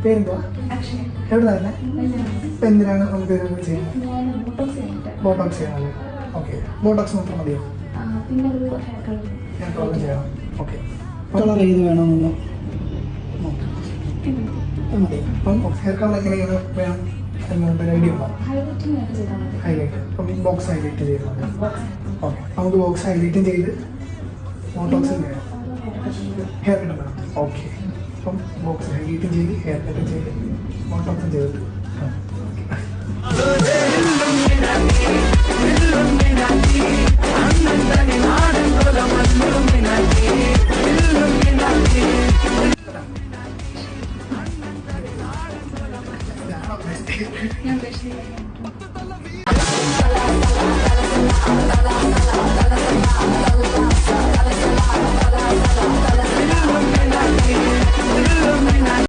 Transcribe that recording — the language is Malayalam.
പേരെന്താ? എവിടെ തന്നെ? ഇപ്പം എന്തിനാണ് നമുക്ക് ചെയ്യുന്നത്? ബോട്ടോക്സ് ചെയ്യണമല്ലേ? ഓക്കെ. ബോട്ടോക്സ് മാത്രം മതിയോ? ഹെയർ കളർ ചെയ്യണം. ഓക്കെ. കളർ ഏത് വേണമെന്നോ? മതി. അപ്പം ഹെയർ കളർ എങ്ങനെയാണ് വേണം എന്നൊരു ഐഡിയ ഉണ്ടോ? ഹൈലൈറ്റ്. അപ്പം ബോക്സ് ഹൈലൈറ്റ് ചെയ്യുന്നുണ്ട്. ഓക്കെ. നമുക്ക് ബോക്സ് ഹൈലൈറ്റും ചെയ്ത് ബോട്ടോക്സും ചെയ്യണം. ഹെയർ കട്ടും വേണം. ഓക്കെ. അപ്പം ബോക്സ് ഹൈലൈറ്റും ചെയ്ത് ഹെയർ കട്ടും ചെയ്ത് ബോട്ടോക്സും ചെയ്തിട്ട് ഞാൻ